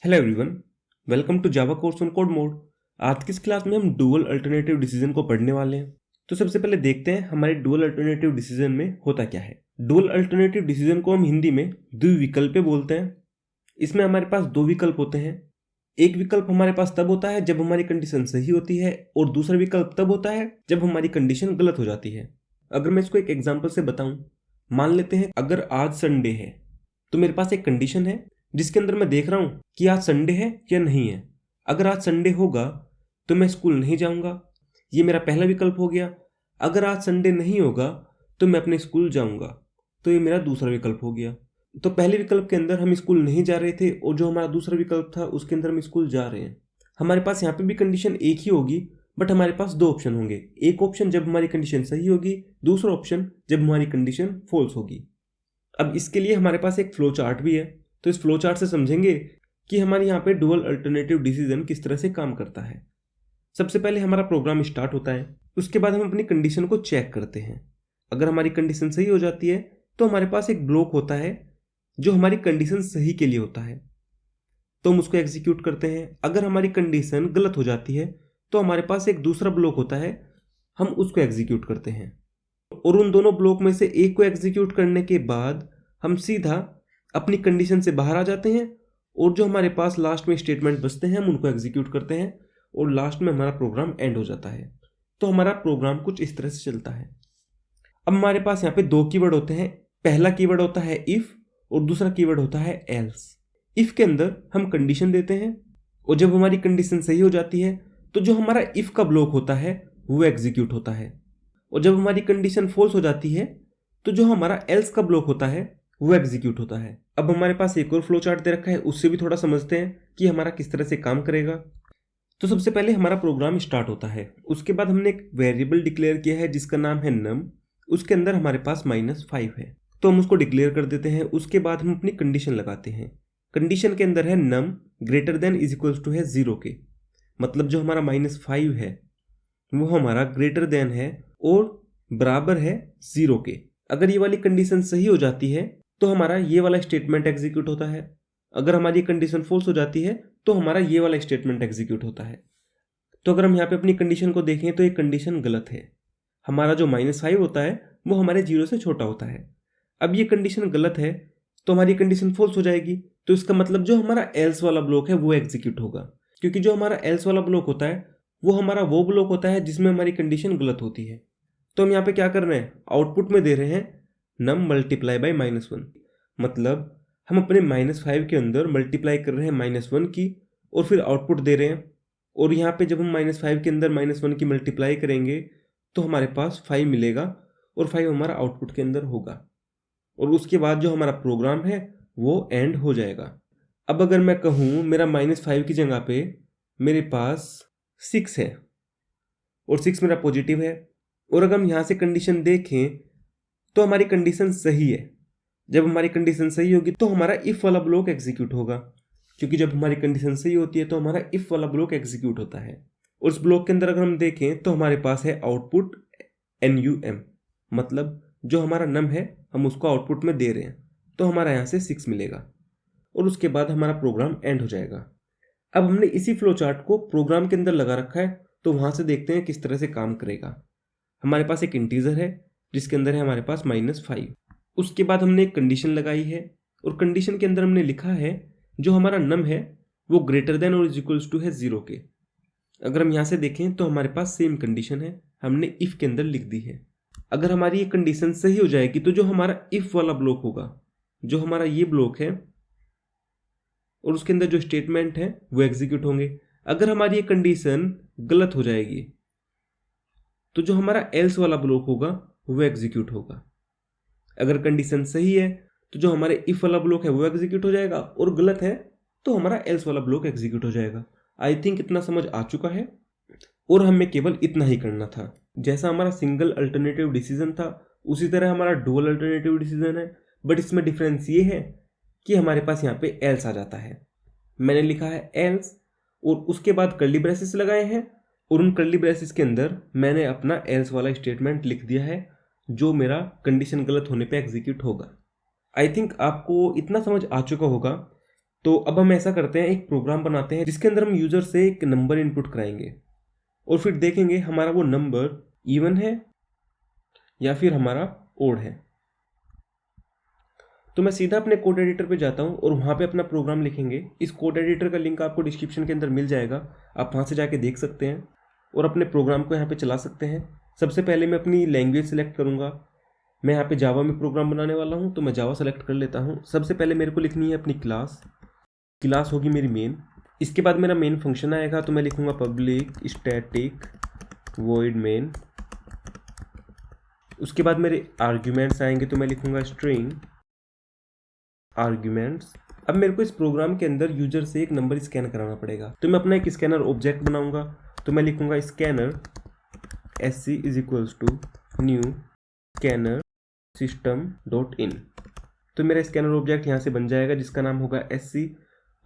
Hello everyone, welcome to Java course on Code Mode. आज की इस क्लास में हम डुअल अल्टरनेटिव डिसीजन को पढ़ने वाले हैं। तो सबसे पहले देखते हैं हमारे डुअल अल्टरनेटिव डिसीजन में होता क्या है। डुअल अल्टरनेटिव डिसीजन को हम हिंदी में द्विविकल्प बोलते हैं। इसमें हमारे पास दो विकल्प होते हैं। एक विकल्प हमारे पास तब होता है जब हमारी कंडीशन सही होती है और दूसरा विकल्प तब होता है जब हमारी कंडीशन गलत हो जाती है। अगर मैं इसको एक एग्जाम्पल से बताऊं, मान लेते हैं अगर आज संडे है तो मेरे पास एक कंडीशन है जिसके अंदर मैं देख रहा हूं कि आज संडे है या नहीं है। अगर आज संडे होगा तो मैं स्कूल नहीं जाऊंगा, ये मेरा पहला विकल्प हो गया। अगर आज संडे नहीं होगा तो मैं अपने स्कूल जाऊंगा, तो ये मेरा दूसरा विकल्प हो गया। तो पहले विकल्प के अंदर हम स्कूल नहीं जा रहे थे और जो हमारा दूसरा विकल्प था उसके अंदर हम स्कूल जा रहे हैं। हमारे पास यहाँ पे भी कंडीशन एक ही होगी, बट हमारे पास दो ऑप्शन होंगे। एक ऑप्शन जब हमारी कंडीशन सही होगी, दूसरा ऑप्शन जब हमारी कंडीशन फॉल्स होगी। अब इसके लिए हमारे पास एक फ्लो चार्ट भी है, तो इस फ्लो चार्ट से समझेंगे कि हमारे यहाँ पे डुअल अल्टरनेटिव डिसीजन किस तरह से काम करता है। सबसे पहले हमारा प्रोग्राम स्टार्ट होता है, उसके बाद हम अपनी कंडीशन को चेक करते हैं। अगर हमारी कंडीशन सही हो जाती है तो हमारे पास एक ब्लॉक होता है जो हमारी कंडीशन सही के लिए होता है, तो हम उसको एग्जीक्यूट करते हैं। अगर हमारी कंडीशन गलत हो जाती है तो हमारे पास एक दूसरा ब्लॉक होता है, हम उसको एग्जीक्यूट करते हैं। और उन दोनों ब्लॉक में से एक को एग्जीक्यूट करने के बाद हम सीधा अपनी कंडीशन से बाहर आ जाते हैं और जो हमारे पास लास्ट में स्टेटमेंट बचते हैं हम उनको एग्जीक्यूट करते हैं और लास्ट में हमारा प्रोग्राम एंड हो जाता है। तो हमारा प्रोग्राम कुछ इस तरह से चलता है। अब हमारे पास यहाँ पे दो कीवर्ड होते हैं। पहला कीवर्ड होता है इफ और दूसरा कीवर्ड होता है एल्स। इफ के अंदर हम कंडीशन देते हैं और जब हमारी कंडीशन सही हो जाती है तो जो हमारा इफ का ब्लॉक होता है वो एग्जीक्यूट होता है, और जब हमारी कंडीशन फॉल्स हो जाती है तो जो हमारा एल्स का ब्लॉक होता है वो एग्जीक्यूट होता है। अब हमारे पास एक और फ्लो चार्ट दे रखा है, उससे भी थोड़ा समझते हैं कि हमारा किस तरह से काम करेगा। तो सबसे पहले हमारा प्रोग्राम स्टार्ट होता है, उसके बाद हमने एक वेरिएबल डिक्लेयर किया है जिसका नाम है नम। उसके अंदर हमारे पास -5 है, तो हम उसको डिक्लेयर कर देते हैं। उसके बाद हम अपनी कंडीशन लगाते हैं। कंडीशन के अंदर है नम greater than is equals to है 0 के, मतलब जो हमारा -5 है वो हमारा ग्रेटर देन है और बराबर है 0 के। अगर ये वाली कंडीशन सही हो जाती है तो हमारा ये वाला स्टेटमेंट एग्जीक्यूट होता है। अगर हमारी कंडीशन फॉल्स हो जाती है तो हमारा ये वाला स्टेटमेंट एग्जीक्यूट होता है। तो अगर हम यहाँ पे अपनी कंडीशन को देखें तो ये कंडीशन गलत है। हमारा जो -5 होता है वो हमारे 0 से छोटा होता है। अब ये कंडीशन गलत है तो हमारी कंडीशन फॉल्स हो जाएगी, तो इसका मतलब जो हमारा एल्स वाला ब्लॉक है वो एग्जीक्यूट होगा, क्योंकि जो हमारा एल्स वाला ब्लॉक होता है वो हमारा वो ब्लॉक होता है जिसमें हमारी कंडीशन गलत होती है। तो हम यहाँ पे क्या कर रहे हैं, आउटपुट में दे रहे हैं नम मल्टीप्लाई बाई -1, मतलब हम अपने -5 के अंदर मल्टीप्लाई कर रहे हैं -1 की और फिर आउटपुट दे रहे हैं। और यहाँ पे जब हम -5 के अंदर -1 की मल्टीप्लाई करेंगे तो हमारे पास 5 मिलेगा और 5 हमारा आउटपुट के अंदर होगा, और उसके बाद जो हमारा प्रोग्राम है वो एंड हो जाएगा। अब अगर मैं कहूँ मेरा -5 की जगह पे मेरे पास 6 है और 6 मेरा पॉजिटिव है, और अगर हम यहाँ से कंडीशन देखें तो हमारी कंडीशन सही है। जब हमारी कंडीशन सही होगी तो हमारा इफ वाला ब्लॉक एग्जीक्यूट होगा, क्योंकि जब हमारी कंडीशन सही होती है तो हमारा इफ वाला ब्लॉक एग्जीक्यूट होता है। और उस ब्लॉक के अंदर अगर हम देखें तो हमारे पास है आउटपुट NUM, मतलब जो हमारा नम है हम उसको आउटपुट में दे रहे हैं, तो हमारा यहाँ से 6 मिलेगा और उसके बाद हमारा प्रोग्राम एंड हो जाएगा। अब हमने इसी फ्लो चार्ट को प्रोग्राम के अंदर लगा रखा है, तो वहाँ से देखते हैं किस तरह से काम करेगा। हमारे पास एक इंटीजर है जिसके अंदर है हमारे पास -5। उसके बाद हमने एक कंडीशन लगाई है और कंडीशन के अंदर हमने लिखा है जो हमारा नम है वो ग्रेटर देन और इज इक्वल्स टू है 0 के। अगर हम यहाँ से देखें तो हमारे पास सेम कंडीशन है, हमने इफ के अंदर लिख दी है। अगर हमारी ये कंडीशन सही हो जाएगी तो जो हमारा इफ वाला ब्लॉक होगा, जो हमारा ये ब्लॉक है और उसके अंदर जो स्टेटमेंट है वो एग्जीक्यूट होंगे। अगर हमारी ये कंडीशन गलत हो जाएगी तो जो हमारा एल्स वाला ब्लॉक होगा वो एग्जीक्यूट होगा। अगर कंडीशन सही है तो जो हमारे इफ वाला ब्लॉक है वो एग्जीक्यूट हो जाएगा, और गलत है तो हमारा एल्स वाला ब्लॉक एग्जीक्यूट हो जाएगा। आई थिंक इतना समझ आ चुका है, और हमें केवल इतना ही करना था। जैसा हमारा सिंगल अल्टरनेटिव डिसीजन था उसी तरह हमारा डुअल अल्टरनेटिव डिसीजन है, बट इसमें डिफरेंस ये है कि हमारे पास यहाँ पे एल्स आ जाता है। मैंने लिखा है एल्स और उसके बाद कर्ली ब्रेसेस लगाए हैं, और उन कर्ली ब्रेसेस के अंदर मैंने अपना एल्स वाला स्टेटमेंट लिख दिया है जो मेरा कंडीशन गलत होने पे एग्जीक्यूट होगा। आई थिंक आपको इतना समझ आ चुका होगा तो अब हम ऐसा करते हैं, एक प्रोग्राम बनाते हैं जिसके अंदर हम यूजर से एक नंबर इनपुट कराएंगे और फिर देखेंगे हमारा वो नंबर इवन है या फिर हमारा ओड है। तो मैं सीधा अपने कोड एडिटर पे जाता हूँ और वहाँ पे अपना प्रोग्राम लिखेंगे। इस कोड एडिटर का लिंक आपको डिस्क्रिप्शन के अंदर मिल जाएगा, आप वहाँ से जाके देख सकते हैं और अपने प्रोग्राम को यहाँ पे चला सकते हैं। सबसे पहले मैं अपनी लैंग्वेज सेलेक्ट करूँगा। मैं यहाँ पे जावा में प्रोग्राम बनाने वाला हूँ तो मैं जावा सेलेक्ट कर लेता हूँ। सबसे पहले मेरे को लिखनी है अपनी क्लास होगी मेरी मेन। इसके बाद मेरा मेन फंक्शन आएगा तो मैं लिखूँगा पब्लिक स्टैटिक वॉइड मेन। उसके बाद मेरे आर्ग्यूमेंट्स आएंगे तो मैं लिखूँगा स्ट्रिंग आर्ग्यूमेंट्स। अब मेरे को इस प्रोग्राम के अंदर यूजर से एक नंबर स्कैन कराना पड़ेगा तो मैं अपना एक स्कैनर ऑब्जेक्ट बनाऊंगा तो मैं लिखूंगा scanner sc is equals to new scanner system dot in. तो मेरा स्कैनर ऑब्जेक्ट यहाँ से बन जाएगा जिसका नाम होगा sc।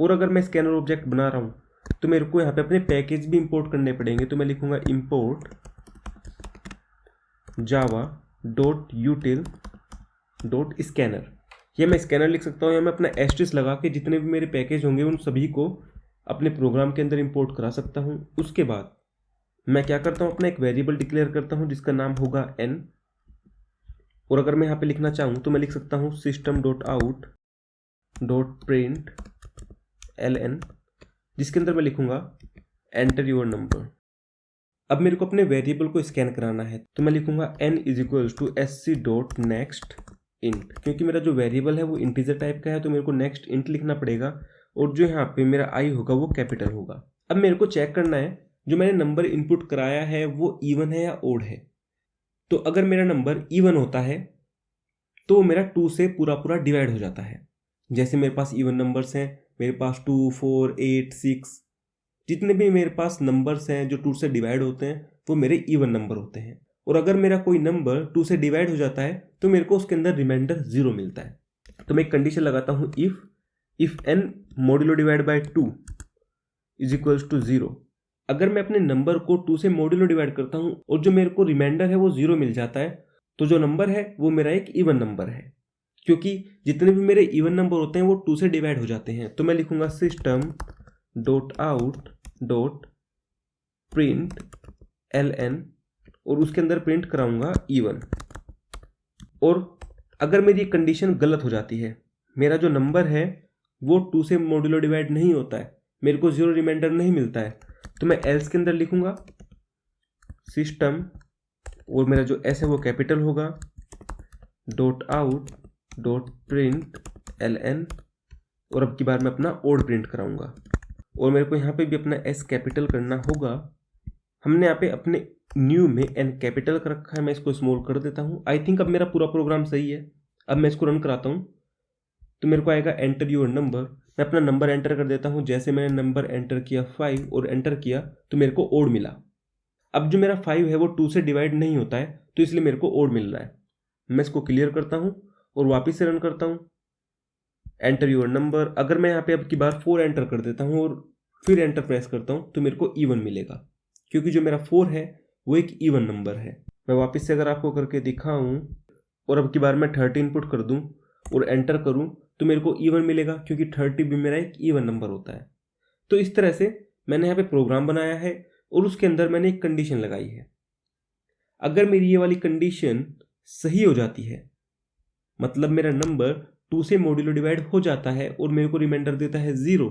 और अगर मैं स्कैनर ऑब्जेक्ट बना रहा हूँ तो मेरे को यहाँ पे अपने पैकेज भी इंपोर्ट करने पड़ेंगे तो मैं लिखूंगा import Java dot यूटिल dot scanner. या मैं स्कैनर लिख सकता हूँ या मैं अपना एस्ट्रिस लगा के जितने भी मेरे पैकेज होंगे उन सभी को अपने प्रोग्राम के अंदर इंपोर्ट करा सकता हूँ। उसके बाद मैं क्या करता हूँ, अपना एक वेरिएबल डिक्लेयर करता हूँ जिसका नाम होगा n। और अगर मैं यहाँ पे लिखना चाहूँ तो मैं लिख सकता हूँ system dot out dot print ln, जिसके अंदर मैं लिखूंगा एंटर योर नंबर। अब मेरे को अपने वेरिएबल को स्कैन कराना है तो मैं लिखूंगा n is equals to sc dot next int. क्योंकि मेरा जो वेरिएबल है वो इंटीजर टाइप का है तो मेरे को नेक्स्ट इंट लिखना पड़ेगा और जो यहाँ पे मेरा आई होगा वो कैपिटल होगा। अब मेरे को चेक करना है जो मैंने नंबर इनपुट कराया है वो इवन है या ओड है। तो अगर मेरा नंबर इवन होता है तो मेरा 2 से पूरा पूरा डिवाइड हो जाता है। जैसे मेरे पास इवन नंबर्स हैं, मेरे पास 2, 4, 8, 6, जितने भी मेरे पास नंबर्स हैं जो 2 से डिवाइड होते हैं वो मेरे इवन नंबर होते हैं। और अगर मेरा कोई नंबर 2 से डिवाइड हो जाता है तो मेरे को उसके अंदर रिमाइंडर 0 मिलता है। तो मैं एक कंडीशन लगाता हूँ if n modulo divide by 2 is equals to 0। अगर मैं अपने नंबर को 2 से मॉड्यूलो डिवाइड करता हूँ और जो मेरे को रिमाइंडर है वो 0 मिल जाता है तो जो नंबर है वो मेरा एक इवन नंबर है। क्योंकि जितने भी मेरे इवन नंबर होते हैं वो 2 से डिवाइड हो जाते हैं तो मैं लिखूंगा system dot out dot print ln और उसके अंदर प्रिंट कराऊंगा इवन। और अगर मेरी कंडीशन गलत हो जाती है, मेरा जो नंबर है वो 2 से मॉड्यूलो डिवाइड नहीं होता है, मेरे को 0 रिमाइंडर नहीं मिलता है, तो मैं एल्स के अंदर लिखूंगा सिस्टम और मेरा जो एस है वो कैपिटल होगा dot out dot print ln। और अब की बार मैं अपना ओड प्रिंट कराऊंगा और मेरे को यहाँ पे भी अपना एस कैपिटल करना होगा। हमने यहाँ पे अपने न्यू में एन कैपिटल कर रखा है, मैं इसको स्मॉल कर देता हूँ। आई थिंक अब मेरा पूरा प्रोग्राम सही है। अब मैं इसको रन कराता हूँ तो मेरे को आएगा एंटर योर नंबर। मैं अपना नंबर एंटर कर देता हूँ। जैसे मैंने नंबर एंटर किया 5 और एंटर किया तो मेरे को ओड मिला। अब जो मेरा 5 है वो 2 से डिवाइड नहीं होता है तो इसलिए मेरे को ओड मिल रहा है। मैं इसको क्लियर करता हूँ और वापस से रन करता हूँ एंटर योर नंबर। अगर मैं यहाँ पे अब की बार 4 एंटर कर देता हूँ और फिर एंटर प्रेस करता हूँ तो मेरे को इवन मिलेगा, क्योंकि जो मेरा 4 है वो एक इवन नंबर है। मैं वापस से अगर आपको करके दिखाऊं और अब की बार मैं 30 इनपुट कर दूं और एंटर करूं तो मेरे को इवन मिलेगा, क्योंकि 30 भी मेरा एक इवन नंबर होता है। तो इस तरह से मैंने यहाँ पे प्रोग्राम बनाया है और उसके अंदर मैंने एक कंडीशन लगाई है। अगर मेरी ये वाली कंडीशन सही हो जाती है, मतलब मेरा नंबर 2 से मॉड्यूलो डिवाइड हो जाता है और मेरे को रिमाइंडर देता है 0,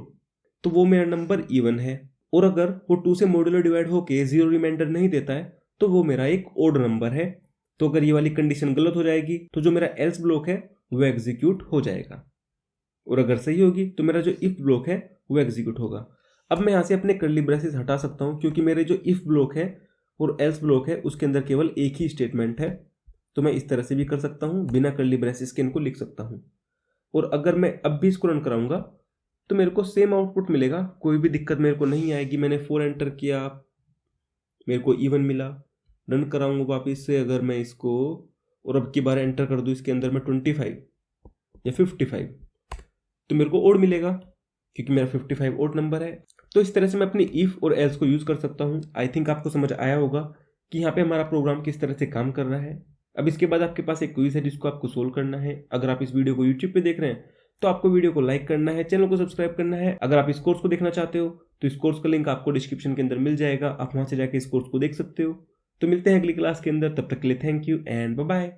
तो वो मेरा नंबर इवन है। और अगर वो 2 से मॉड्यूलो डिवाइड होके 0 रिमाइंडर नहीं देता है तो वो मेरा एक ओड नंबर है। तो अगर ये वाली कंडीशन गलत हो जाएगी तो जो मेरा एल्स ब्लॉक है वो एग्जीक्यूट हो जाएगा, और अगर सही होगी तो मेरा जो इफ ब्लॉक है वो एग्जीक्यूट होगा। अब मैं यहाँ से अपने कर्ली ब्रेसेस हटा सकता हूँ, क्योंकि मेरे जो इफ ब्लॉक है और एल्स ब्लॉक है उसके अंदर केवल एक ही स्टेटमेंट है। तो मैं इस तरह से भी कर सकता हूँ, बिना कर्ली ब्रेसेस के इनको लिख सकता हूँ। और अगर मैं अब भी इसको रन कराऊंगा तो मेरे को सेम आउटपुट मिलेगा, कोई भी दिक्कत मेरे को नहीं आएगी। मैंने 4 एंटर किया, मेरे को इवन मिला। रन कराऊंगा वापस से अगर मैं इसको, और अब की बार एंटर कर दूं इसके अंदर मैं 25 या 55, तो मेरे को ओड मिलेगा, क्योंकि मेरा 55 ओड नंबर है। तो इस तरह से मैं अपनी इफ और एल्स को यूज कर सकता हूँ। आई थिंक आपको समझ आया होगा कि यहाँ पे हमारा प्रोग्राम किस तरह से काम कर रहा है। अब इसके बाद आपके पास एक क्विज है जिसको आपको सोल्व करना है। अगर आप इस वीडियो को यूट्यूब पे देख रहे हैं तो आपको वीडियो को लाइक करना है, चैनल को सब्सक्राइब करना है। अगर आप इस कोर्स को देखना चाहते हो तो इस कोर्स का लिंक आपको डिस्क्रिप्शन के अंदर मिल जाएगा, आप वहां से जाके इस कोर्स को देख सकते हो। तो मिलते हैं अगली क्लास के अंदर, तब तक के लिए thank you and bye bye.